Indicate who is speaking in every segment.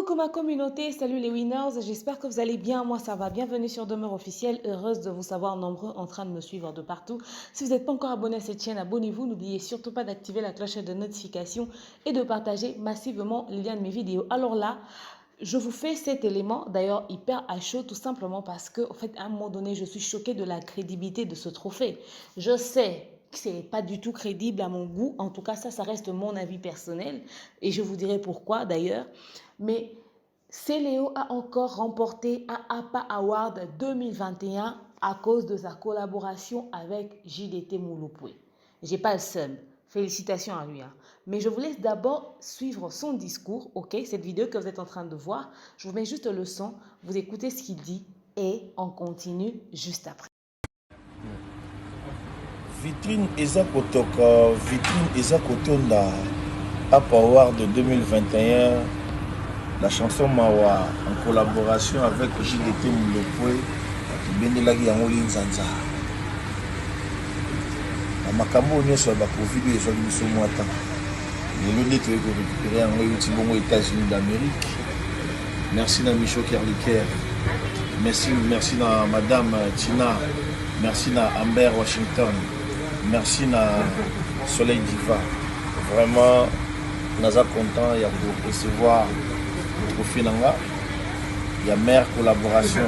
Speaker 1: Coucou ma communauté, salut les winners, j'espère que vous allez bien, moi ça va, bienvenue sur Demeure Officielle, heureuse de vous savoir nombreux en train de me suivre de partout. Si vous n'êtes pas encore abonné à cette chaîne, abonnez-vous, n'oubliez surtout pas d'activer la cloche de notification et de partager massivement les liens de mes vidéos. Alors là, je vous fais cet élément, d'ailleurs hyper à chaud, tout simplement parce que, en fait, à un moment donné, je suis choquée de la crédibilité de ce trophée. Je sais que ce n'est pas du tout crédible à mon goût, en tout cas ça reste mon avis personnel, et je vous dirai pourquoi d'ailleurs. Mais Céléo a encore remporté un APA Award 2021 à cause de sa collaboration avec JDT Mouloupoué. J'ai pas le seum. Félicitations à lui. Mais je vous laisse d'abord suivre son discours, ok? Cette vidéo que vous êtes en train de voir, je vous mets juste le son, vous écoutez ce qu'il dit et on continue juste après.
Speaker 2: Vitrine Eza Kotoka, Vitrine Eza Kotonda, APA Award de 2021, la chanson Mawa en collaboration avec JDT Mouloupoué, Benelagi Yangoli Nzanza. Makambo nyonso ya Covid ezwaki biso mwa temps. Lelo nde toyei korécupérer yango euti bongo États-Unis d'Amérique. Merci na Micho Kerliker. Merci na Madame Tina. Merci na Amber Washington. Merci na Soleil Diva. Vraiment, naza content ya recevoir le trophée nanga. Il y a meilleure collaboration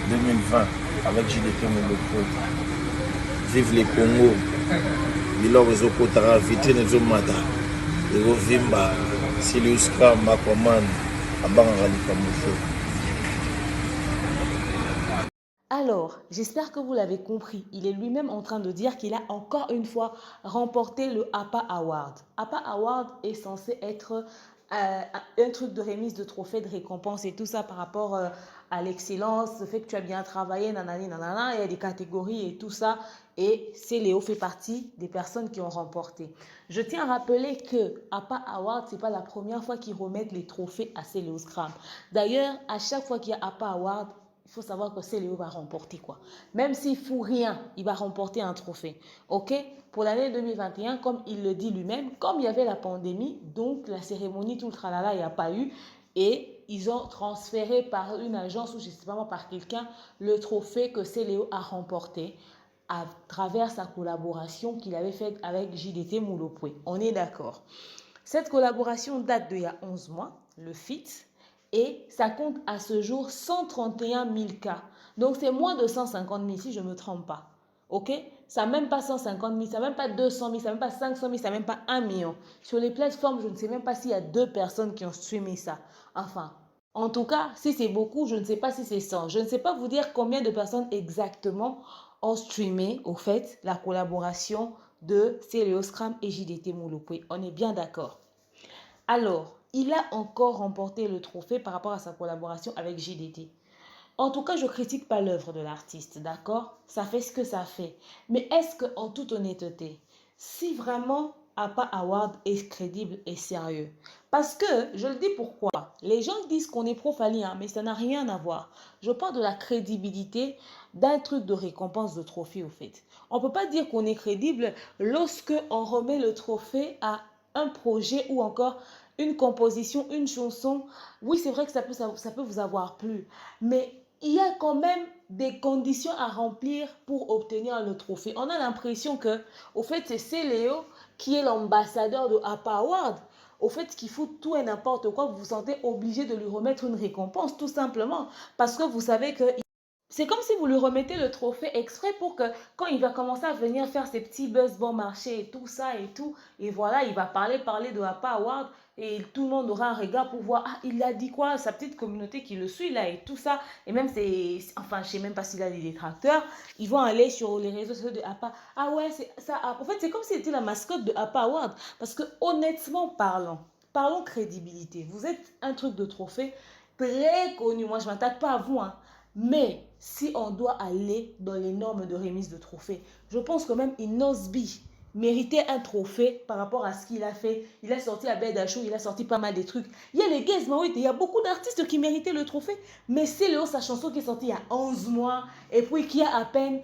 Speaker 2: 2020 avec JDT Mouloupoué. Vive les Congo. Biloko ezokotaka vitrine ezomata ekovimba Silius Kram Aquaman abangaka likambo fo.
Speaker 1: Alors, j'espère que vous l'avez compris. Il est lui-même en train de dire qu'il a encore une fois remporté le APA Award. APA Award est censé être un truc de remise de trophée, de récompense et tout ça par rapport à l'excellence, le fait que tu as bien travaillé, nanani, nanana, il y a des catégories et tout ça. Et Céléo fait partie des personnes qui ont remporté. Je tiens à rappeler que APA Award, ce n'est pas la première fois qu'ils remettent les trophées à Céléo Scrum. D'ailleurs, à chaque fois qu'il y a APA Award, il faut savoir que Céléo va remporter quoi. Même s'il ne fout rien, il va remporter un trophée. Ok? Pour l'année 2021, comme il le dit lui-même, comme il y avait la pandémie, donc la cérémonie, tout le tralala, il n'y a pas eu. Et ils ont transféré par une agence ou je ne sais pas par quelqu'un le trophée que Céléo a remporté à travers sa collaboration qu'il avait faite avec JDT Mouloupoué. On est d'accord. Cette collaboration date d'il y a 11 mois, le FIT, et ça compte à ce jour 131 000 cas. Donc c'est moins de 150 000 si je ne me trompe pas. Ok? Ça n'a même pas 150 000, ça n'a même pas 200 000, ça n'a même pas 500 000, ça n'a même pas 1 million. Sur les plateformes, je ne sais même pas s'il y a 2 personnes qui ont streamé ça. Enfin, en tout cas, si c'est beaucoup, je ne sais pas si c'est 100. Je ne sais pas vous dire combien de personnes exactement ont streamé, au fait, la collaboration de Céléo Scrum et JDT Mouloupoué. On est bien d'accord. Alors, il a encore remporté le trophée par rapport à sa collaboration avec JDT. En tout cas, je ne critique pas l'œuvre de l'artiste, d'accord? Ça fait ce que ça fait. Mais est-ce qu'en toute honnêteté, si vraiment APA Award est crédible et sérieux? Parce que, je le dis pourquoi, les gens disent qu'on est pro-Fally, mais ça n'a rien à voir. Je parle de la crédibilité d'un truc de récompense de trophée, au fait. On ne peut pas dire qu'on est crédible lorsque on remet le trophée à un projet ou encore une composition, une chanson. Oui, c'est vrai que ça peut vous avoir plu, mais il y a quand même des conditions à remplir pour obtenir le trophée. On a l'impression que, au fait, c'est Céléo qui est l'ambassadeur de APA Award. Au fait, qu'il fout tout et n'importe quoi, vous vous sentez obligé de lui remettre une récompense, tout simplement. Parce que vous savez que c'est comme si vous lui remettez le trophée exprès pour que quand il va commencer à venir faire ses petits buzz bon marché et tout ça et tout, et voilà, il va parler de APA Award et tout le monde aura un regard pour voir, ah, il a dit quoi, sa petite communauté qui le suit là et tout ça. Et même, enfin, je sais même pas s'il a des détracteurs, ils vont aller sur les réseaux sociaux de APA. Ah ouais, c'est ça. En fait, c'est comme s'il était la mascotte de APA Award. Parce que honnêtement parlons crédibilité. Vous êtes un truc de trophée très connu. Moi, je ne m'attaque pas à vous, hein. Mais si on doit aller dans les normes de remise de trophée, je pense que même Inosbi méritait un trophée par rapport à ce qu'il a fait. Il a sorti la bête d'Achou, il a sorti pas mal de trucs. Il y a les Gays Maouite, il y a beaucoup d'artistes qui méritaient le trophée. Mais c'est Léo, sa chanson qui est sortie il y a 11 mois et puis qui a à peine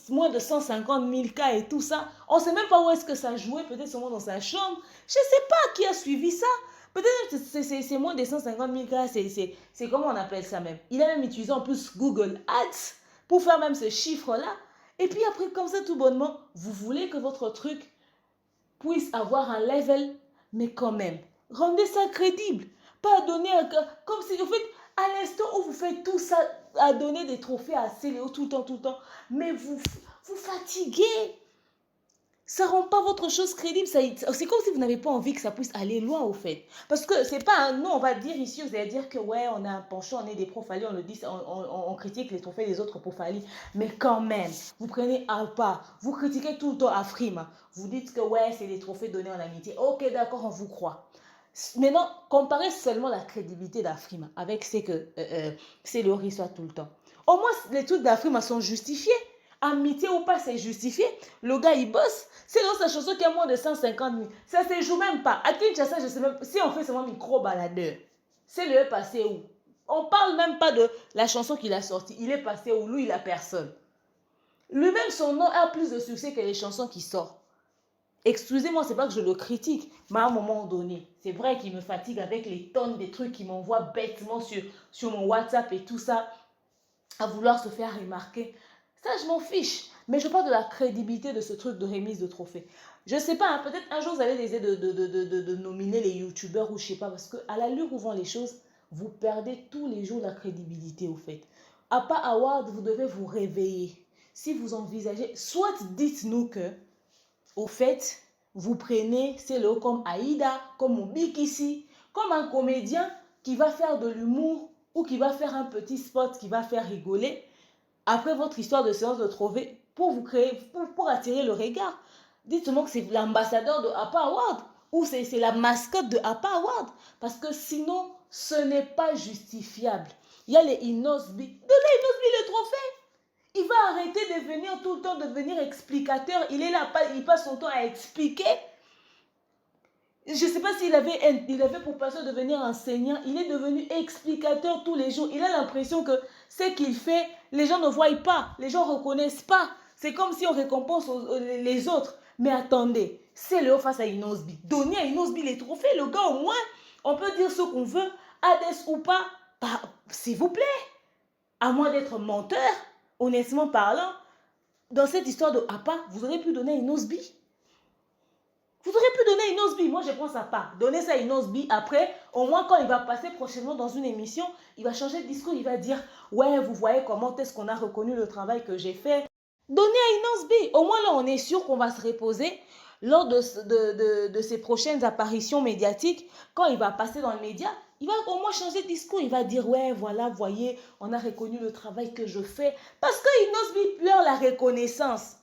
Speaker 1: moins de 150 000 cas et tout ça. On ne sait même pas où est-ce que ça jouait, peut-être seulement dans sa chambre. Je ne sais pas qui a suivi ça. Peut-être que c'est moins de 150 000 cas, c'est comment on appelle ça même. Il a même utilisé en plus Google Ads pour faire même ce chiffre-là. Et puis après, comme ça, tout bonnement, vous voulez que votre truc puisse avoir un level, mais quand même, rendez ça crédible. Pas donner comme si, en fait, à l'instant où vous faites tout ça, à donner des trophées à Céléo tout le temps, mais vous fatiguez. Ça rend pas votre chose crédible. C'est comme si vous n'avez pas envie que ça puisse aller loin, au fait. Parce que c'est pas un nom, on va dire ici, vous allez dire que ouais, on a un penchant, on est des profali, on le dit, on critique les trophées des autres profali. Mais quand même, vous prenez Alpa, vous critiquez tout le temps Afrima. Vous dites que ouais, c'est des trophées donnés en amitié. Ok, d'accord, on vous croit. Maintenant, comparez seulement la crédibilité d'Afrima avec ce que c'est le histoire tout le temps. Au moins, les trucs d'Afrima sont justifiés. Amitié ou pas, c'est justifié. Le gars, il bosse. C'est dans sa chanson qui a moins de 150 000. Ça ne se joue même pas. À Kinshasa, je sais même si on fait seulement micro-baladeur. C'est le passé où? On parle même pas de la chanson qu'il a sortie. Il est passé où? Lui, il a personne. Lui-même, son nom a plus de succès que les chansons qui sortent. Excusez-moi, c'est pas que je le critique, mais à un moment donné, c'est vrai qu'il me fatigue avec les tonnes de trucs qu'il m'envoie bêtement sur mon WhatsApp et tout ça, à vouloir se faire remarquer. Ça, je m'en fiche. Mais je parle de la crédibilité de ce truc de remise de trophée. Je sais pas, hein, peut-être un jour vous allez essayer de nominer les youtubeurs ou je sais pas, parce qu'à l'allure où vont les choses, vous perdez tous les jours la crédibilité au fait. À pas Award, vous devez vous réveiller. Si vous envisagez, soit dites-nous que, au fait, vous prenez Célo comme Aïda, comme Mubikisi, comme un comédien qui va faire de l'humour ou qui va faire un petit spot qui va faire rigoler après votre histoire de séance de trophée pour vous créer, pour attirer le regard. Dites-moi que c'est l'ambassadeur de APA Award ou c'est la mascotte de APA Award parce que sinon, ce n'est pas justifiable. Il y a les Inosbi. Donnez Inosbi le trophée. Il va arrêter de venir tout le temps, de devenir explicateur. Il est là, il passe son temps à expliquer. Je ne sais pas s'il avait pour passer de devenir enseignant. Il est devenu explicateur tous les jours. Il a l'impression que ce qu'il fait, les gens ne voient pas. Les gens ne reconnaissent pas. C'est comme si on récompense les autres. Mais attendez, c'est le haut face à Inosbi. Donnez à Inosbi les trophées. Le gars, au moins, on peut dire ce qu'on veut. Hades ou pas, s'il vous plaît. À moins d'être menteur, honnêtement parlant, dans cette histoire de APA, vous auriez pu donner à Inosbi. Vous auriez pu donner à Inosbi. Moi, je prends sa part. Donnez ça à Inosbi. Après, au moins, quand il va passer prochainement dans une émission, il va changer de discours. Il va dire, ouais, vous voyez comment est-ce qu'on a reconnu le travail que j'ai fait. Donnez à Inosbi. Au moins, là, on est sûr qu'on va se reposer lors de ses prochaines apparitions médiatiques. Quand il va passer dans le média, il va au moins changer de discours. Il va dire, ouais, voilà, voyez, on a reconnu le travail que je fais. Parce que Inosbi pleure la reconnaissance.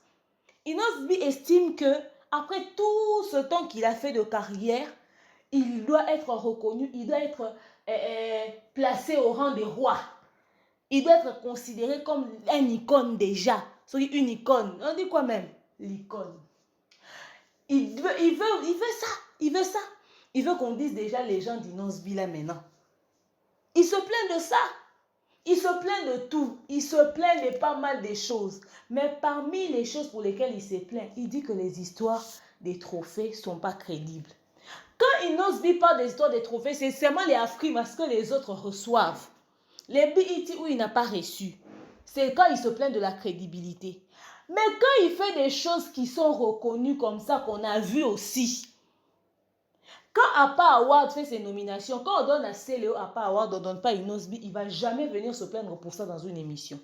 Speaker 1: Inosbi estime que après tout ce temps qu'il a fait de carrière, il doit être reconnu, il doit être placé au rang des rois. Il doit être considéré comme une icône déjà. Une icône. On dit quoi même? L'icône. Il veut ça. Il veut ça. Il veut qu'on dise déjà les gens d'Inosbi là maintenant. Il se plaint de ça. Il se plaint de tout. Il se plaint de pas mal de choses. Mais parmi les choses pour lesquelles il se plaint, il dit que les histoires des trophées ne sont pas crédibles. Quand Inosbi parle des histoires des trophées, c'est seulement les Afrimas que les autres reçoivent. Les BET où il n'a pas reçu. C'est quand il se plaint de la crédibilité. Mais quand il fait des choses qui sont reconnues comme ça, qu'on a vu aussi. Quand APA Award fait ses nominations, quand on donne à Céléo APA Award, on ne donne pas à Inosbi, il ne va jamais venir se plaindre pour ça dans une émission.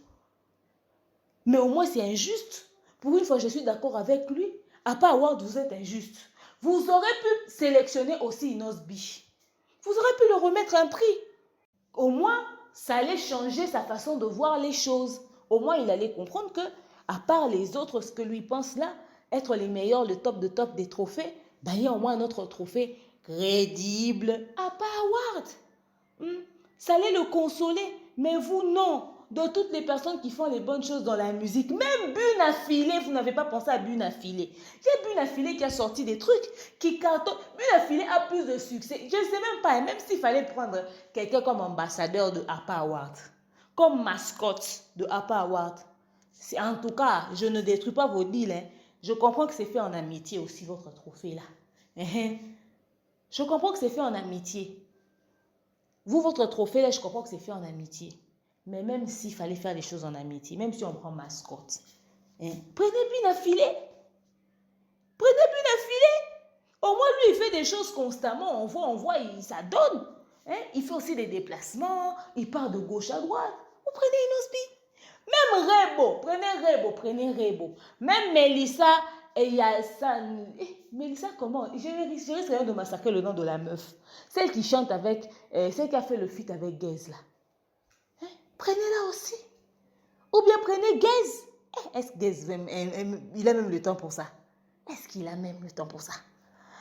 Speaker 1: Mais au moins, c'est injuste. Pour une fois, je suis d'accord avec lui. APA Award, vous êtes injuste. Vous aurez pu sélectionner aussi Inosbi. Vous aurez pu le remettre un prix. Au moins, ça allait changer sa façon de voir les choses. Au moins, il allait comprendre que, à part les autres, ce que lui pense là, être les meilleurs, le top de top des trophées, ben, il y a au moins un autre trophée crédible. APA Award. Ça allait le consoler. Mais vous, non. De toutes les personnes qui font les bonnes choses dans la musique, même Bune Affilé, vous n'avez pas pensé à Bune Affilé. Il y a Bune Affilé qui a sorti des trucs qui cartonnent. Bune Affilé a plus de succès. Je ne sais même pas, même s'il fallait prendre quelqu'un comme ambassadeur de APA Award, comme mascotte de APA Award. En tout cas, je ne détruis pas vos deals. Je comprends que c'est fait en amitié aussi, votre trophée là. Je comprends que c'est fait en amitié. Vous, votre trophée, là, je comprends que c'est fait en amitié. Mais même s'il fallait faire des choses en amitié, même si on prend mascotte, hein, prenez Bune à filet. Prenez Bune à filet. Au moins, lui, il fait des choses constamment. On voit, ça donne. Hein? Il fait aussi des déplacements. Il part de gauche à droite. Vous prenez Inosbi. Même Rebo, prenez Rebo. Même Mélissa, et il y a ça. Mélissa, comment? Je risque rien de massacrer le nom de la meuf. Celle qui chante avec, celle qui a fait le feat avec Gaze là. Hein? Prenez-la aussi. Ou bien prenez Gaze. Est-ce que Gaze, il a même le temps pour ça? Est-ce qu'il a même le temps pour ça?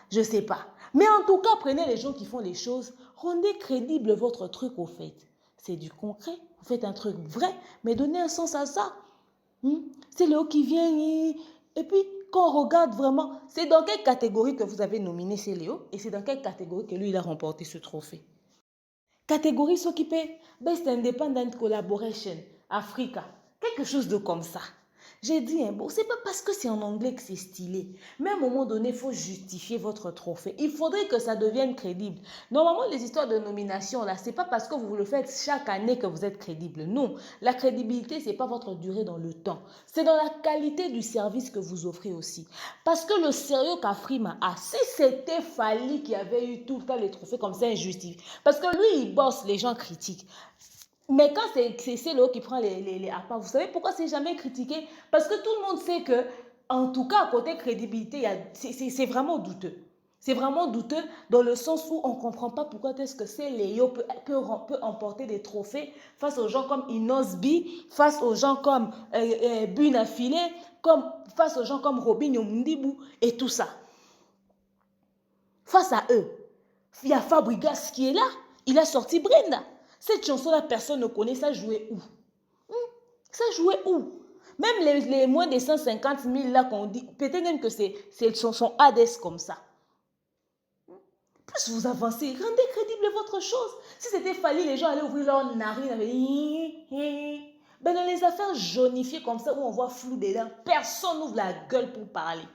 Speaker 1: Je ne sais pas. Mais en tout cas, prenez les gens qui font les choses. Rendez crédible votre truc au fait. C'est du concret. Vous faites un truc vrai, mais donnez un sens à ça. C'est Léo qui vient. Et puis, quand on regarde vraiment, c'est dans quelle catégorie que vous avez nominé c'est Léo et c'est dans quelle catégorie que lui, il a remporté ce trophée. Catégorie s'occuper, Best Independent Collaboration, Africa. Quelque chose de comme ça. J'ai dit, hein, bon, c'est pas parce que c'est en anglais que c'est stylé. Mais à un moment donné, il faut justifier votre trophée. Il faudrait que ça devienne crédible. Normalement, les histoires de nomination, là, c'est pas parce que vous le faites chaque année que vous êtes crédible. Non, la crédibilité, c'est pas votre durée dans le temps. C'est dans la qualité du service que vous offrez aussi. Parce que le sérieux qu'Afrima a, si c'était Fali qui avait eu tout le temps les trophées comme ça, injustifié. Parce que lui, il bosse, les gens critiquent. Mais quand c'est Léo qui prend les appâts, vous savez pourquoi c'est jamais critiqué? Parce que tout le monde sait que, en tout cas, côté crédibilité, c'est vraiment douteux. C'est vraiment douteux dans le sens où on ne comprend pas pourquoi est-ce que c'est Léo peut emporter des trophées face aux gens comme Inosbi, face aux gens comme Bune à filet, face aux gens comme Robinho Mundibou et tout ça. Face à eux, il y a Fabregas qui est là. Il a sorti Brenda. Cette chanson-là, personne ne connaît. Ça jouait où? Ça jouait où? Même les moins de 150 000 là qu'on dit, peut-être même que c'est son Hades comme ça. Plus vous avancez, rendez crédible votre chose. Si c'était Fali, les gens allaient ouvrir leur narine. Ben dans les affaires jaunifiées comme ça, où on voit flou dedans, personne n'ouvre la gueule pour parler.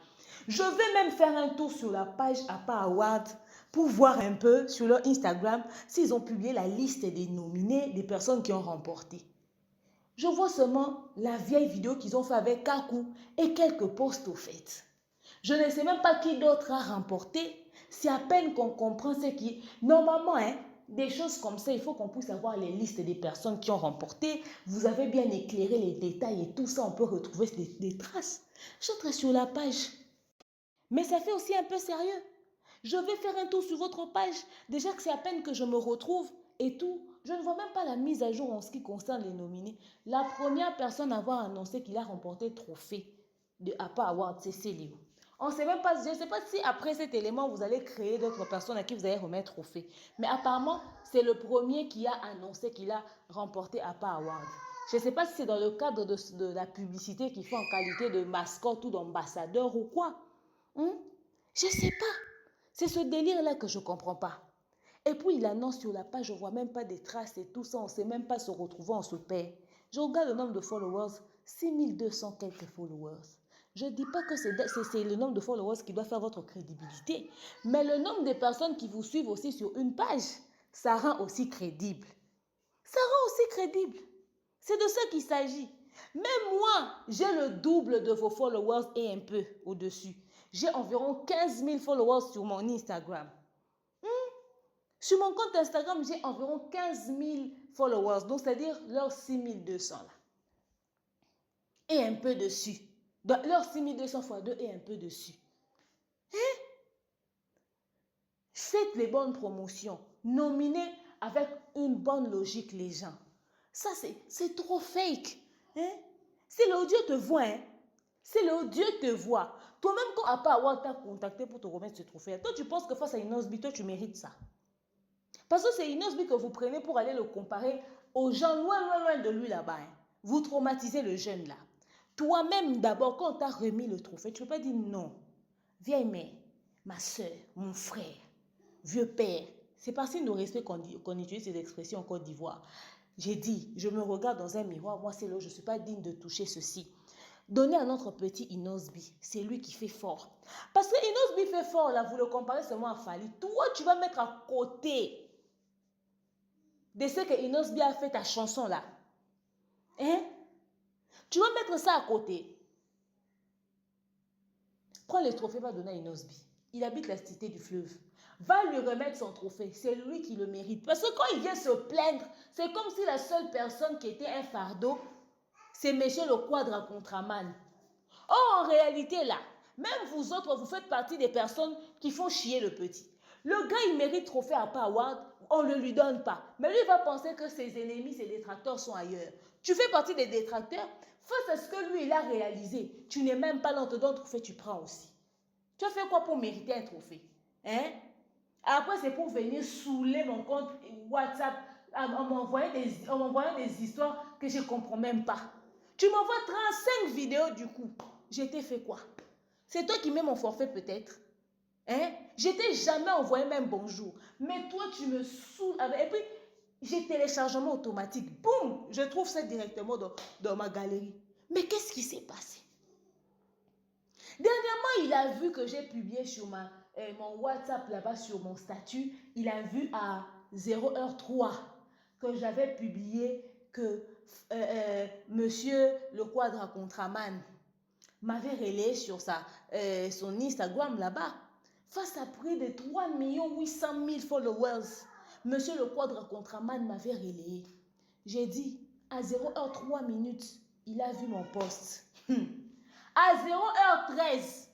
Speaker 1: Je vais même faire un tour sur la page APA Award pour voir un peu sur leur Instagram s'ils ont publié la liste des nominés, des personnes qui ont remporté. Je vois seulement la vieille vidéo qu'ils ont fait avec Kaku et quelques posts au fait. Je ne sais même pas qui d'autre a remporté. C'est à peine qu'on comprend ce qui... Normalement, des choses comme ça, il faut qu'on puisse avoir les listes des personnes qui ont remporté. Vous avez bien éclairé les détails et tout ça, on peut retrouver des traces. J'entre sur la page. Mais ça fait aussi un peu sérieux. Je vais faire un tour sur votre page. Déjà que c'est à peine que je me retrouve et tout. Je ne vois même pas la mise à jour en ce qui concerne les nominés. La première personne à avoir annoncé qu'il a remporté le trophée de APA Award, c'est Célio. On sait même pas, je ne sais pas si après cet élément, vous allez créer d'autres personnes à qui vous allez remettre trophée. Mais apparemment, c'est le premier qui a annoncé qu'il a remporté APA Award. Je ne sais pas si c'est dans le cadre de la publicité qu'il fait en qualité de mascotte ou d'ambassadeur ou quoi. Je ne sais pas. C'est ce délire-là que je ne comprends pas. Et puis il annonce sur la page, je ne vois même pas des traces et tout ça, on ne sait même pas se retrouver, on se perd. Je regarde le nombre de followers, 6200 quelques followers. Je ne dis pas que c'est le nombre de followers qui doit faire votre crédibilité, mais le nombre de personnes qui vous suivent aussi sur une page, ça rend aussi crédible. Ça rend aussi crédible. C'est de ça qu'il s'agit. Même moi, j'ai le double de vos followers et un peu au-dessus. J'ai environ 15 000 followers sur mon Instagram. Sur mon compte Instagram, j'ai environ 15 000 followers. Donc, c'est-à-dire leurs 6 200 là. Et un peu dessus. Donc, leurs 6 200 x 2 et un peu dessus. Faites les bonnes promotions. Nominez avec une bonne logique les gens. Ça, c'est trop fake. C'est le Dieu te voit. C'est le Dieu te voit. Toi-même, quand APA Award t'a contacté pour te remettre ce trophée, toi, tu penses que face à Inosbi, toi, tu mérites ça. Parce que c'est Inosbi que vous prenez pour aller le comparer aux gens loin de lui là-bas. Vous traumatisez le jeune là. Toi-même, d'abord, quand on t'a remis le trophée, tu ne peux pas dire non. Vieille mère, ma soeur, mon frère, vieux père. C'est par signe de respect qu'on utilise ces expressions en Côte d'Ivoire. J'ai dit, je me regarde dans un miroir, moi c'est là, je ne suis pas digne de toucher ceci. Donnez à notre petit Inosbi. C'est lui qui fait fort. Parce que Inosbi fait fort, là, vous le comparez seulement à Fally. Toi, tu vas mettre à côté de ce que Inosbi a fait ta chanson, là. Hein? Tu vas mettre ça à côté. Prends le trophée, va donner à Inosbi. Il habite la cité du fleuve. Va lui remettre son trophée. C'est lui qui le mérite. Parce que quand il vient se plaindre, c'est comme si la seule personne qui était un fardeau, c'est monsieur le Quadra Contraman. Or, en réalité, là, même vous autres, vous faites partie des personnes qui font chier le petit. Le gars, il mérite trophée à pas award, on ne lui donne pas. Mais lui, il va penser que ses ennemis, ses détracteurs sont ailleurs. Tu fais partie des détracteurs, face à ce que lui, il a réalisé. Tu n'es même pas là, on te donne trophée, tu prends aussi. Tu as fait quoi pour mériter un trophée? Hein? Après, c'est pour venir saouler mon compte WhatsApp en m'envoyant des histoires que je ne comprends même pas. Tu m'envoies 35 vidéos du coup. Je t'ai fait quoi? C'est toi qui mets mon forfait peut-être. Hein? Je t'ai jamais envoyé même bonjour. Mais toi, tu me saoules. Et puis, j'ai téléchargement automatique. Boum! Je trouve ça directement dans ma galerie. Mais qu'est-ce qui s'est passé? Dernièrement, il a vu que j'ai publié sur mon WhatsApp là-bas, sur mon statut. Il a vu à 0h03 que j'avais publié que monsieur le Quadra Contraman m'avait relayé sur son Instagram là-bas. Face à près de 3 800 000 followers, monsieur le Quadra Contraman m'avait relayé. J'ai dit, à 0h03 minutes, il a vu mon post. À 0h13,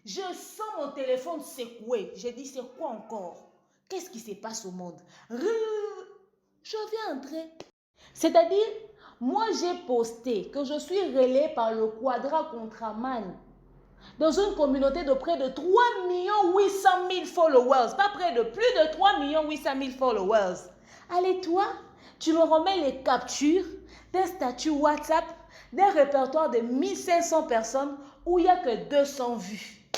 Speaker 1: je sens mon téléphone secouer. J'ai dit, c'est quoi encore? Qu'est-ce qui se passe au monde? Je viens entrer. C'est-à-dire, moi j'ai posté que je suis relayée par le Quadra Contraman dans une communauté de près de 3 800 000 followers. Pas près de plus de 3 800 000 followers. Allez, toi, tu me remets les captures d'un statut WhatsApp d'un répertoire de 1500 personnes où il n'y a que 200 vues.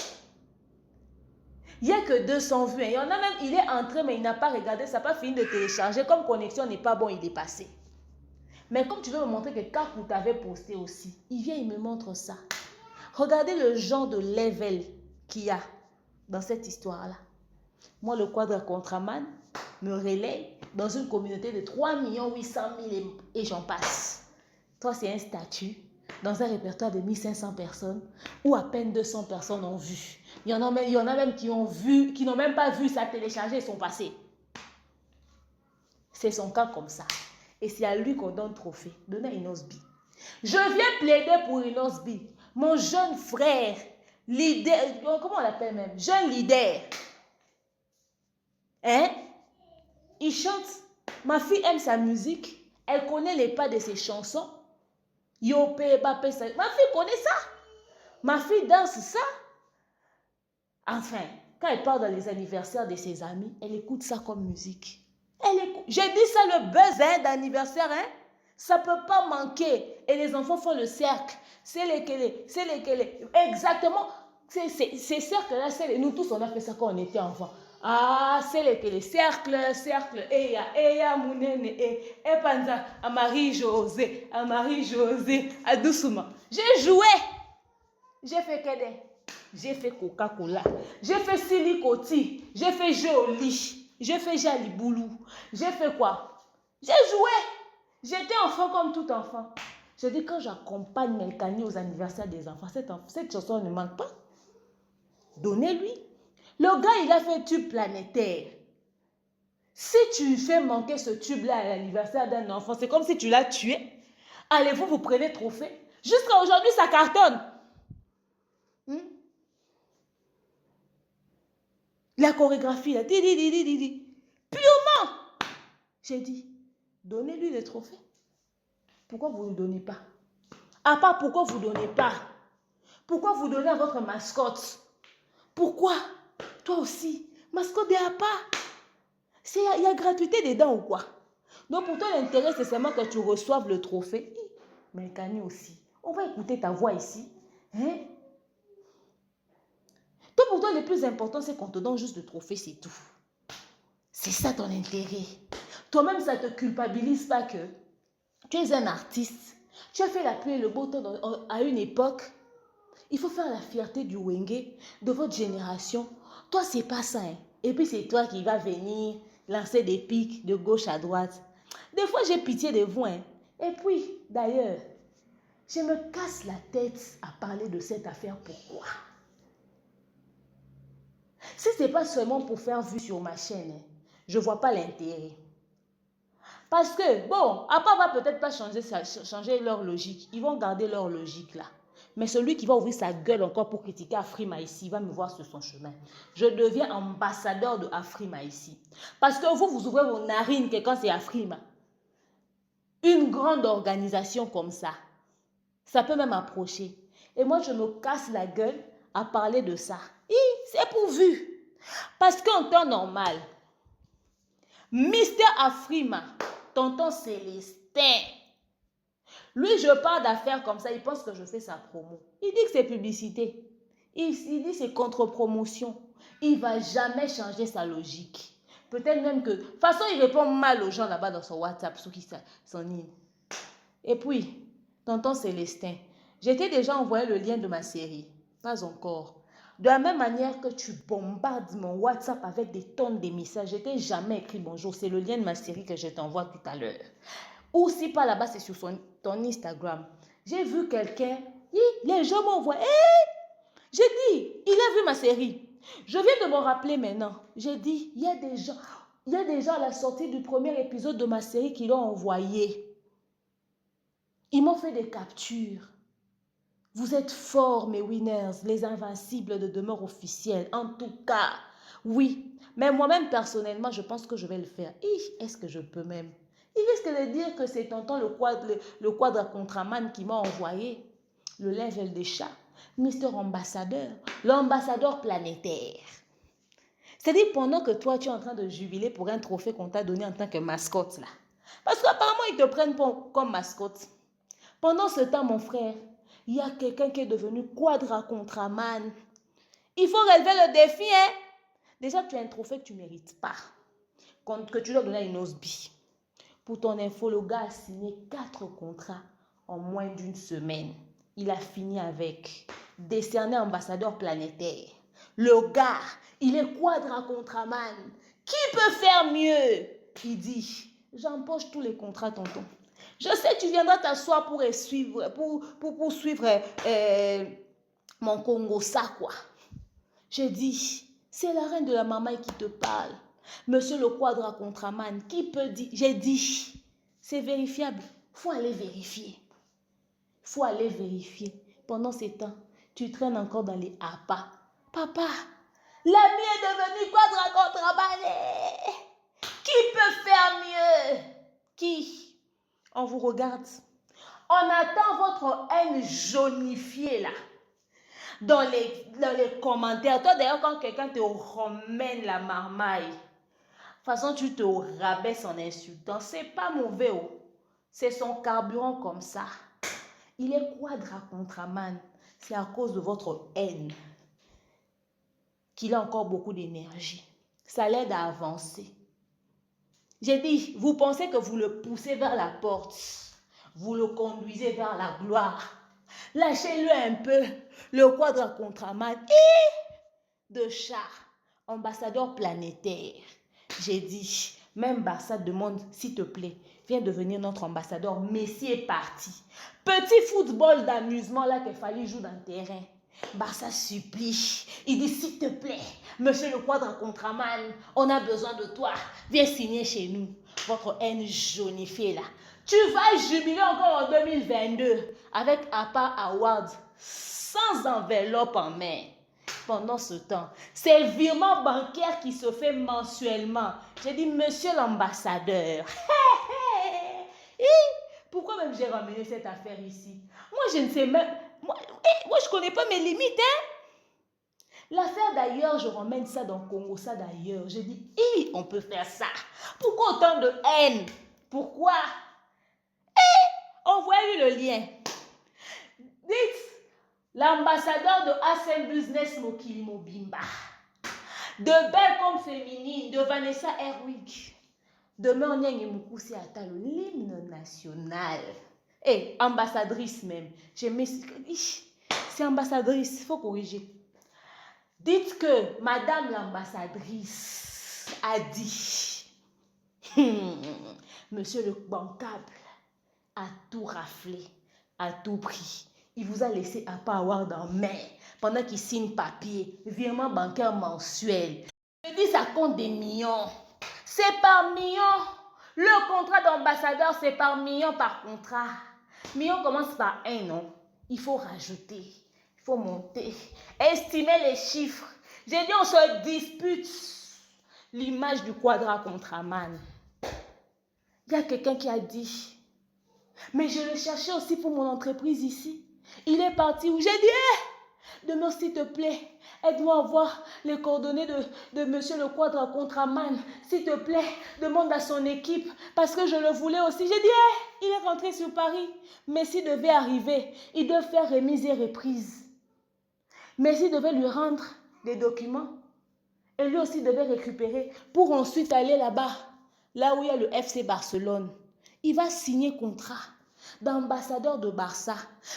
Speaker 1: Il n'y a que 200 vues. Il y en a même, il est entré, mais il n'a pas regardé, ça n'a pas fini de télécharger. Comme connexion n'est pas bon, il est passé. Mais comme tu veux me montrer que Kakou t'avait posté aussi, il vient, il me montre ça. Regardez le genre de level qu'il y a dans cette histoire-là. Moi, le Quadra Contraman me relaye dans une communauté de 3 800 000 et j'en passe. Toi, c'est un statut dans un répertoire de 1500 personnes où à peine 200 personnes ont vu. Il y en a même qui ont vu, qui n'ont même pas vu ça télécharger et sont passés. C'est son cas comme ça. Et c'est à lui qu'on donne trophée. Donnez à Inosbi. Je viens plaider pour Inosbi. Mon jeune frère, leader, comment on l'appelle même? Jeune leader. Hein? Il chante. Ma fille aime sa musique. Elle connaît les pas de ses chansons. Yopé, Bapé, ça. Ma fille connaît ça. Ma fille danse ça. Enfin, quand elle part dans les anniversaires de ses amis, elle écoute ça comme musique. J'ai dit ça, le buzz d'anniversaire, hein? Ça ne peut pas manquer. Et les enfants font le cercle. C'est lesquels. Exactement. Ces cercles-là, nous tous, on a fait ça quand on était enfants. Ah, c'est lesquels. Cercle. Eya, Mounene, Panza, à Marie-José, à Doucement. J'ai joué. J'ai fait Kédé. J'ai fait Coca-Cola. J'ai fait Silicoti. J'ai fait Jolie. J'ai fait Jaliboulou. J'ai fait quoi? J'ai joué. J'étais enfant comme tout enfant. Je dis quand j'accompagne Melkani aux anniversaires des enfants, cette chanson ne manque pas. Donnez-lui. Le gars, il a fait tube planétaire. Si tu fais manquer ce tube-là à l'anniversaire d'un enfant, c'est comme si tu l'as tué. Allez-vous, vous prenez trophée. Jusqu'à aujourd'hui, ça cartonne. La chorégraphie, là. Purement. J'ai dit, donnez-lui le trophée. Pourquoi vous ne donnez pas? À part pourquoi vous ne donnez pas? Pourquoi vous donnez à votre mascotte? Pourquoi? Toi aussi, mascotte des APA. Il y a gratuité dedans ou quoi? Donc pour toi, l'intérêt, c'est seulement que tu reçoives le trophée. Mais Kanye aussi. On va écouter ta voix ici. Hein? Toi, pour toi, le plus important, c'est qu'on te donne juste le trophée, c'est tout. C'est ça ton intérêt. Toi-même, ça ne te culpabilise pas que tu es un artiste. Tu as fait la pluie et le beau temps à une époque. Il faut faire la fierté du Wenge, de votre génération. Toi, c'est pas ça. Hein. Et puis, c'est toi qui vas venir lancer des pics de gauche à droite. Des fois, j'ai pitié de vous. Hein. Et puis, d'ailleurs, je me casse la tête à parler de cette affaire. Pourquoi? Si ce n'est pas seulement pour faire vue sur ma chaîne, hein, je ne vois pas l'intérêt. Parce que, bon, après, on va peut-être pas changer leur logique. Ils vont garder leur logique là. Mais celui qui va ouvrir sa gueule encore pour critiquer Afrima ici, va me voir sur son chemin. Je deviens ambassadeur de Afrima ici. Parce que vous ouvrez vos narines que quand c'est Afrima. Une grande organisation comme ça peut même approcher. Et moi, je me casse la gueule à parler de ça. C'est pourvu. Parce qu'en temps normal, Mister Afrima, tonton Célestin, lui, je parle d'affaires comme ça, il pense que je fais sa promo. Il dit que c'est publicité. Il dit que c'est contre-promotion. Il ne va jamais changer sa logique. Peut-être même que... De toute façon, il répond mal aux gens là-bas dans son WhatsApp, ceux qui sont nés. Et puis, tonton Célestin, j'étais déjà envoyé le lien de ma série. Pas encore. De la même manière que tu bombardes mon WhatsApp avec des tonnes de messages, je t'ai jamais écrit bonjour. C'est le lien de ma série que je t'envoie tout à l'heure. Ou si pas là-bas, c'est sur ton Instagram. J'ai vu quelqu'un, les gens m'envoient. J'ai dit, il a vu ma série. Je viens de me rappeler maintenant. J'ai dit, il y a des gens à la sortie du premier épisode de ma série qui l'ont envoyé. Ils m'ont fait des captures. Vous êtes forts, mes winners, les invincibles de demeure officielle. En tout cas, oui. Mais moi-même, personnellement, je pense que je vais le faire. Est-ce que je peux même? Il risque de dire que c'est tonton le quadre à contraman qui m'a envoyé le level des chats. Mister Ambassadeur, l'ambassadeur planétaire. C'est-à-dire pendant que toi, tu es en train de jubiler pour un trophée qu'on t'a donné en tant que mascotte. Là. Parce qu'apparemment, ils te prennent comme mascotte. Pendant ce temps, mon frère, il y a quelqu'un qui est devenu quadre à contraman. Il faut relever le défi. Hein? Déjà, tu as un trophée que tu ne mérites pas. Que tu dois donner à une Osby. Pour ton info, le gars a signé 4 contrats en moins d'une semaine. Il a fini avec décerné ambassadeur planétaire. Le gars, il est quadre à contraman. Qui peut faire mieux? Il dit, j'empoche tous les contrats, tonton. Je sais, tu viendras t'asseoir pour suivre mon Congo, ça quoi. J'ai dit, c'est la reine de la mamaille qui te parle. Monsieur le quadre à contraman, qui peut dire? J'ai dit, c'est vérifiable. Il faut aller vérifier. Il faut aller vérifier. Pendant ces temps, tu traînes encore dans les appâts. Papa, l'ami est devenu quadre à contraman. Qui peut faire mieux? Qui? On vous regarde. On attend votre haine jaunifiée là. Dans les commentaires. Toi d'ailleurs, quand quelqu'un te ramène la marmaille, de toute façon, tu te rabaisses en insultant. C'est pas mauvais. Oh. C'est son carburant comme ça. Il est quadre à contraman. C'est à cause de votre haine qu'il a encore beaucoup d'énergie. Ça l'aide à avancer. J'ai dit, vous pensez que vous le poussez vers la porte. Vous le conduisez vers la gloire. Lâchez-le un peu. Le quadre à contraman de chat. Ambassadeur planétaire. J'ai dit, même Barça demande, s'il te plaît, viens devenir notre ambassadeur. Messi est parti. Petit football d'amusement là qu'il fallait jouer dans le terrain. Barça supplie. Il dit, s'il te plaît, monsieur le quadre à contraman, on a besoin de toi. Viens signer chez nous. Votre haine jaunifiée là. Tu vas jubiler encore en 2022 avec APA Awards sans enveloppe en main. Pendant ce temps, c'est le virement bancaire qui se fait mensuellement. J'ai dit, monsieur l'ambassadeur, pourquoi même j'ai ramené cette affaire ici? Moi, je ne sais même... Moi je ne connais pas mes limites. Hein? L'affaire d'ailleurs, je ramène ça dans le Congo, ça d'ailleurs. J'ai dit, on peut faire ça. Pourquoi autant de haine? Pourquoi? Envoyez le lien. Dites, l'ambassadeur de ASM Business Mokili Mobimba, de Belle comme féminine, de Vanessa Herwig, de Merniang et Moukousi Atalo, l'hymne national. Et ambassadrice même. C'est ambassadrice, il faut corriger. Dites que Madame l'ambassadrice a dit, Monsieur le bancable a tout raflé, a tout pris. Il vous a laissé à pas avoir d'en main pendant qu'il signe papier, virement bancaire mensuel. Je dis ça compte des millions. C'est par millions. Le contrat d'ambassadeur, c'est par millions par contrat. Millions commence par 1, non? Il faut rajouter, il faut monter, estimer les chiffres. J'ai dit on se dispute l'image du quadra contraman. Il y a quelqu'un qui a dit, mais je le cherchais aussi pour mon entreprise ici. Il est parti où j'ai dit, demeure s'il te plaît, aide-moi à voir les coordonnées de monsieur le quadra contraman. S'il te plaît, demande à son équipe parce que je le voulais aussi. J'ai dit, il est rentré sur Paris. Mais s'il devait arriver, il devait faire remise et reprise. Mais s'il devait lui rendre des documents. Et lui aussi devait récupérer pour ensuite aller là-bas, là où il y a le FC Barcelone. Il va signer contrat d'ambassadeur de Barça.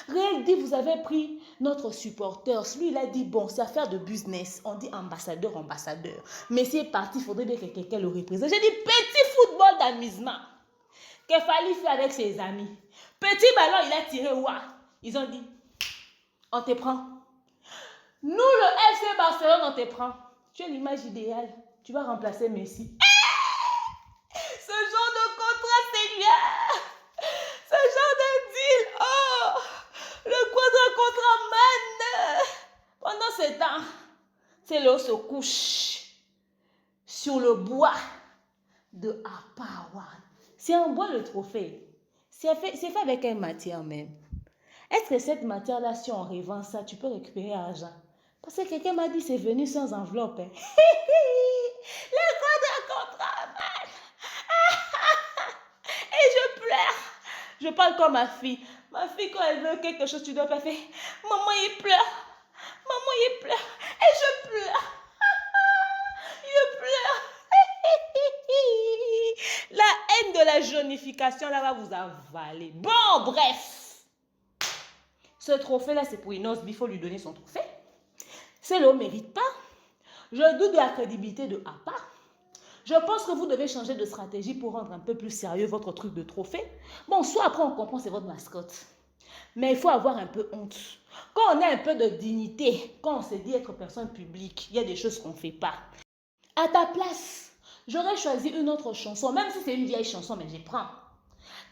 Speaker 1: Réel dit, vous avez pris notre supporter. Lui, il a dit, bon, c'est affaire de business. On dit ambassadeur, ambassadeur. Mais s'il est parti, il faudrait bien que quelqu'un le représente. J'ai dit, petit football d'amusement qu'il fallait faire avec ses amis. Petit ballon, il a tiré, ouah. Ils ont dit, on te prend. Nous, le FC Barcelone, on te prend. Tu as l'image idéale. Tu vas remplacer Messi. Ce genre de contrat, Seigneur. Ce genre de deal. Oh, le quadra contrat man. Pendant ce temps, c'est là où se couche sur le bois de Apawan. C'est un bois le trophée. C'est fait avec une matière même. Est-ce que cette matière-là, si on revend ça, tu peux récupérer l'argent? Parce que quelqu'un m'a dit c'est venu sans enveloppe. Le quadra contrat man. Et je pleure. Je parle comme ma fille. Ma fille, quand elle veut quelque chose, tu dois pas faire. Maman, il pleure. Maman, il pleure. Et je pleure. Je pleure. La haine de la jaunification, là, va vous avaler. Bon, bref. Ce trophée-là, c'est pour Inosbi. Il faut lui donner son trophée. C'est le mérite pas. Je doute de la crédibilité de APA. Je pense que vous devez changer de stratégie pour rendre un peu plus sérieux votre truc de trophée. Bon, soit après on comprend c'est votre mascotte. Mais il faut avoir un peu honte. Quand on a un peu de dignité, quand on se dit être personne publique, il y a des choses qu'on ne fait pas. À ta place, j'aurais choisi une autre chanson, même si c'est une vieille chanson, mais je prends,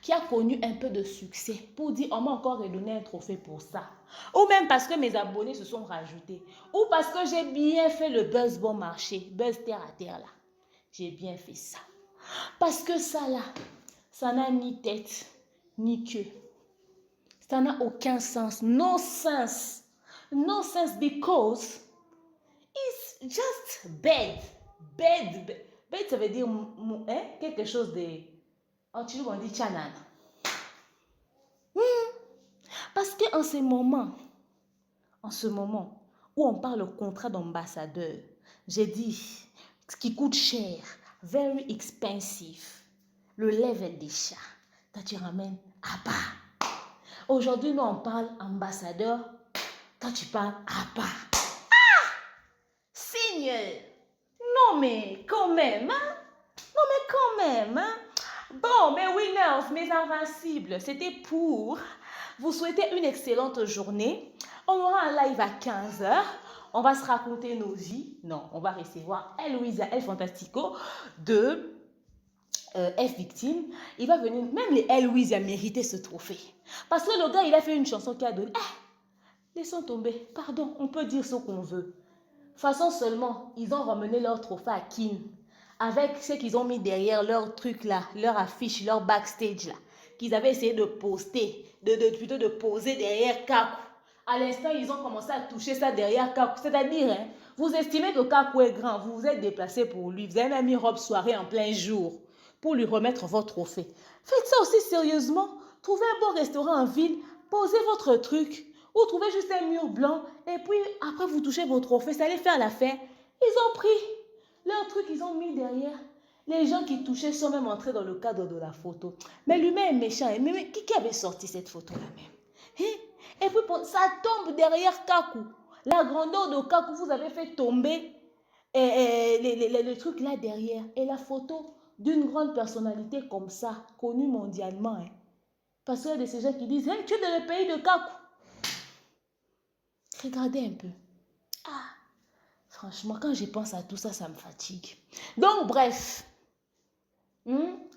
Speaker 1: qui a connu un peu de succès pour dire on m'a encore redonné un trophée pour ça. Ou même parce que mes abonnés se sont rajoutés. Ou parce que j'ai bien fait le buzz bon marché, buzz terre à terre là. J'ai bien fait ça. Parce que ça là, ça n'a ni tête, ni queue. Ça n'a aucun sens. No sense. No sense because it's just bad. Bad. Bad, ça veut dire quelque chose de... En Chili, on dit chanan. Parce qu'en ce moment où on parle au contrat d'ambassadeur, j'ai dit ce qui coûte cher, very expensive, le level des chats, quand tu ramènes à bas. Aujourd'hui, nous on parle ambassadeur, quand tu parles à bas. Signe! Non mais quand même, hein? Non mais quand même, hein? Bon, mes winners, mes invincibles, c'était pour vous souhaiter une excellente journée. On aura un live à 15h. On va se raconter nos vies. Non, on va recevoir Eloïsa, El Fantastico de F Victime. Il va venir, même les Eloïsa a mérité ce trophée. Parce que le gars, il a fait une chanson qui a donné. Laissons tomber. Pardon, on peut dire ce qu'on veut. Façon seulement, ils ont ramené leur trophée à Kin. Avec ce qu'ils ont mis derrière leur truc là, leur affiche, leur backstage là, qu'ils avaient essayé de poster, plutôt de poser derrière Kaku. À l'instant, ils ont commencé à toucher ça derrière Kaku. C'est-à-dire, vous estimez que Kaku est grand, vous vous êtes déplacé pour lui, vous avez même mis robe soirée en plein jour pour lui remettre votre trophée. Faites ça aussi sérieusement. Trouvez un bon restaurant en ville, posez votre truc, ou trouvez juste un mur blanc, et puis après vous touchez vos trophées, ça allait faire l'affaire. Ils ont pris leur truc, ils ont mis derrière. Les gens qui touchaient sont même entrés dans le cadre de la photo. Mais l'humain est méchant. Mais qui avait sorti cette photo-là même? Hein? Et puis ça tombe derrière Kakou. La grandeur de Kakou, vous avez fait tomber le truc là derrière. Et la photo d'une grande personnalité comme ça, connue mondialement. Hein. Parce qu'il y a de ces gens qui disent, hey, tu es dans le pays de Kakou. Regardez un peu. Ah, franchement, quand je pense à tout ça, ça me fatigue. Donc, bref.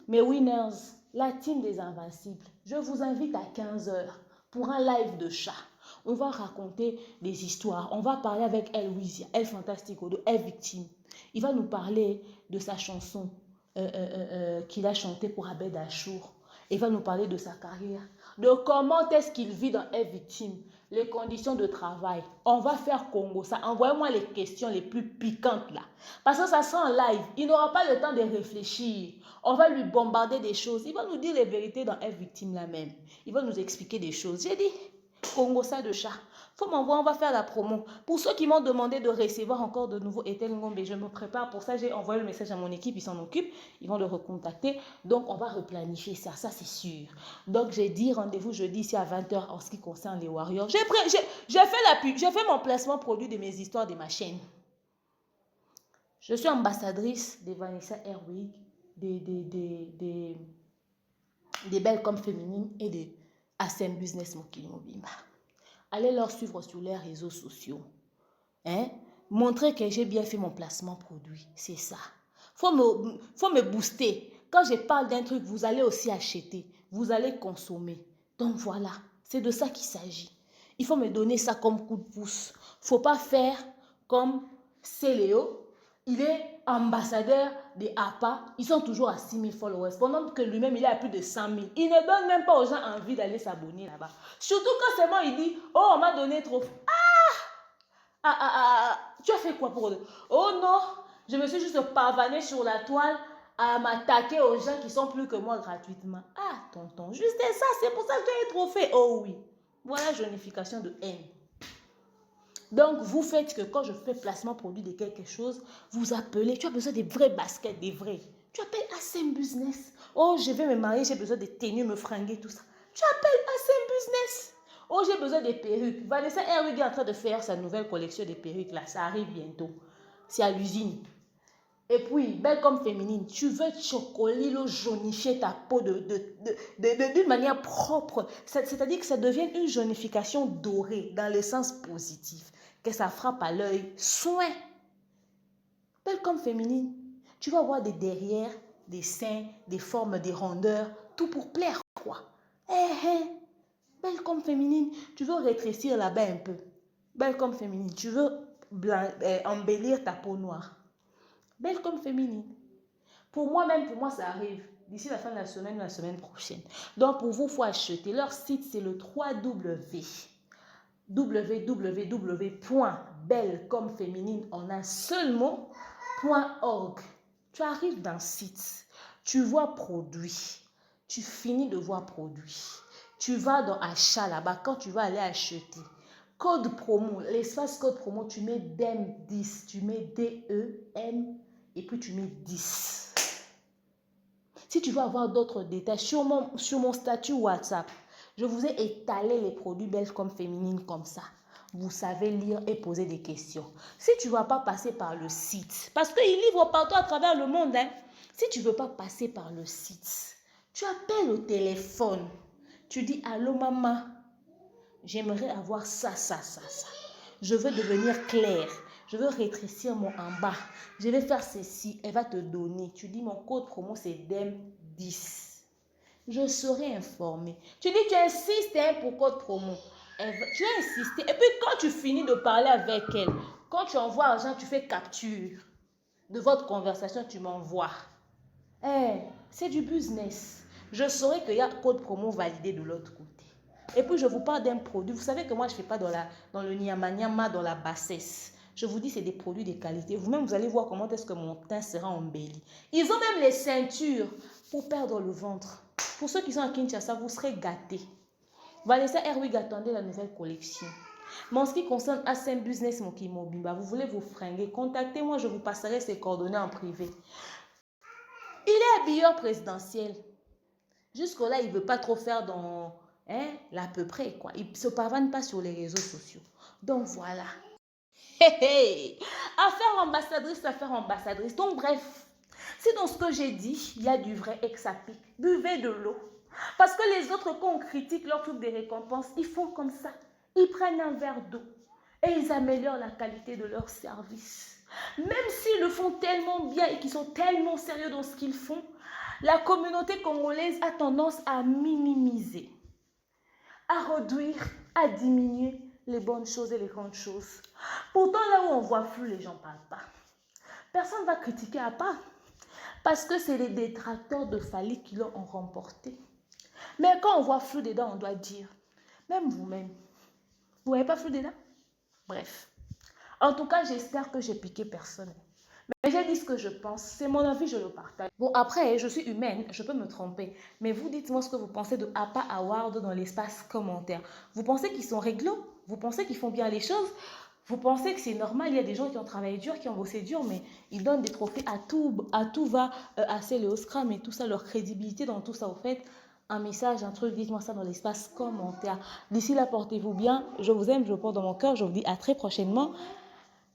Speaker 1: Mes winners, la team des Invincibles, je vous invite à 15 h pour un live de chat. On va raconter des histoires. On va parler avec El Wizia, El Fantastico, de El Victime. Il va nous parler de sa chanson qu'il a chantée pour Abed Achour. Il va nous parler de sa carrière, de comment est-ce qu'il vit dans El Victime, les conditions de travail. On va faire Congo ça. Envoyez-moi les questions les plus piquantes là. Parce que ça sera en live. Il n'aura pas le temps de réfléchir. On va lui bombarder des choses. Il va nous dire les vérités dans El Victime là même. Il va nous expliquer des choses. J'ai dit, Congo ça de chat. Faut m'envoyer, on va faire la promo. Pour ceux qui m'ont demandé de recevoir encore de nouveaux Ethel Ngombe, je me prépare pour ça. J'ai envoyé le message à mon équipe, ils s'en occupent. Ils vont le recontacter. Donc, on va replanifier ça, c'est sûr. Donc, j'ai dit rendez-vous jeudi ici à 20 h en ce qui concerne les Warriors. J'ai fait mon placement produit de mes histoires de ma chaîne. Je suis ambassadrice de Vanessa Herwig, des Belles comme Féminines et de ASM Business Mokili Mobimba. Allez leur suivre sur les réseaux sociaux. Hein? Montrer que j'ai bien fait mon placement produit. C'est ça. Faut me booster. Quand je parle d'un truc, vous allez aussi acheter. Vous allez consommer. Donc voilà. C'est de ça qu'il s'agit. Il faut me donner ça comme coup de pouce. Faut pas faire comme Céléo. Il est ambassadeur des APA. Ils sont toujours à 6 000 followers. Pendant que lui-même, il est à plus de 100 000. Il ne donne même pas aux gens envie d'aller s'abonner là-bas. Surtout quand c'est moi, il dit, oh, on m'a donné trop. Tu as fait quoi pour eux? Oh non, je me suis juste pavané sur la toile à m'attaquer aux gens qui sont plus que moi gratuitement. Ah, tonton, juste ça, c'est pour ça que tu as un trophée. Oh oui. Voilà, jonification de haine. Donc, vous faites que quand je fais placement produit de quelque chose, vous appelez, tu as besoin des vrais baskets, des vrais. Tu appelles ASM Business. Oh, je vais me marier, j'ai besoin de tenues, me fringuer, tout ça. Tu appelles ASM Business. Oh, j'ai besoin des perruques. Vanessa Herwig est en train de faire sa nouvelle collection de perruques, là. Ça arrive bientôt. C'est à l'usine. Et puis, Belle comme Féminine, tu veux chocolilo jaunifier ta peau d'une manière propre. C'est-à-dire que ça devient une jaunification dorée dans le sens positif. Que ça frappe à l'œil. Soin. Belle comme Féminine, tu vas avoir des derrières, des seins, des formes, des rondeurs, tout pour plaire, quoi. Belle comme Féminine, tu veux rétrécir là-bas un peu. Belle comme Féminine, tu veux embellir ta peau noire. Belle comme Féminine. Pour moi, ça arrive. D'ici la fin de la semaine prochaine. Donc, pour vous, il faut acheter. Leur site, c'est le www.bellecommeféminine en un seul mot.org. Tu arrives dans le site. Tu vois produit. Tu finis de voir produit. Tu vas dans achat là-bas. Quand tu vas aller acheter, code promo, l'espace code promo, tu mets DEM10. Tu mets DEM et puis tu mets 10. Si tu veux avoir d'autres détails, sur mon statut WhatsApp, je vous ai étalé les produits Belle comme Féminine comme ça. Vous savez lire et poser des questions. Si tu ne vas pas passer par le site, parce qu'ils livrent partout à travers le monde, hein. Si tu ne veux pas passer par le site, tu appelles au téléphone. Tu dis, allô maman, j'aimerais avoir ça. Je veux devenir claire. Je veux rétrécir mon en bas. Je vais faire ceci. Elle va te donner. Tu dis mon code promo c'est DEM10. Je serai informée. Tu dis tu insistes pour code promo. Tu as insisté. Et puis quand tu finis de parler avec elle, quand tu envoies l'argent, tu fais capture de votre conversation, tu m'envoies. C'est du business. Je saurai qu'il y a code promo validé de l'autre côté. Et puis je vous parle d'un produit. Vous savez que moi je ne fais pas dans le nyama, dans la bassesse. Je vous dis, c'est des produits de qualité. Vous-même, vous allez voir comment est-ce que mon teint sera embelli. Ils ont même les ceintures pour perdre le ventre. Pour ceux qui sont à Kinshasa, vous serez gâtés. Vanessa Herwig, attendez la nouvelle collection. Mais en ce qui concerne ASM Business Mokili Mobimba, vous voulez vous fringuer, contactez-moi, je vous passerai ces coordonnées en privé. Il est habilleur présidentiel. Jusque-là, il ne veut pas trop faire dans l'à peu près, quoi. Il ne se pavane pas sur les réseaux sociaux. Donc voilà. Affaire ambassadrice. Donc bref, si dans ce que j'ai dit, il y a du vrai et que ça pique, buvez de l'eau. Parce que les autres, quand on critique leur truc des récompenses, ils font comme ça. Ils prennent un verre d'eau et ils améliorent la qualité de leur service. Même s'ils le font tellement bien et qu'ils sont tellement sérieux dans ce qu'ils font, la communauté congolaise a tendance à minimiser, à réduire, à diminuer les bonnes choses et les grandes choses. Pourtant, là où on voit flou, les gens ne parlent pas. Personne ne va critiquer à part. Parce que c'est les détracteurs de Fali qui l'ont remporté. Mais quand on voit flou dedans, on doit dire, même vous-même, vous voyez pas flou dedans? Bref. En tout cas, j'espère que j'ai piqué personne. Mais j'ai dit ce que je pense. C'est mon avis, je le partage. Bon, après, je suis humaine, je peux me tromper. Mais vous, dites-moi ce que vous pensez de APA Award dans l'espace commentaire. Vous pensez qu'ils sont réglo? Vous pensez qu'ils font bien les choses? Vous pensez que c'est normal? Il y a des gens qui ont travaillé dur, qui ont bossé dur, mais ils donnent des trophées à tout va, assez le Oscar, mais tout ça, leur crédibilité dans tout ça, au fait. Un message, un truc, dites-moi ça dans l'espace commentaire. D'ici là, portez-vous bien. Je vous aime, je vous porte dans mon cœur. Je vous dis à très prochainement.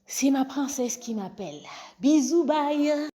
Speaker 1: C'est ma princesse qui m'appelle. Bisous, bye.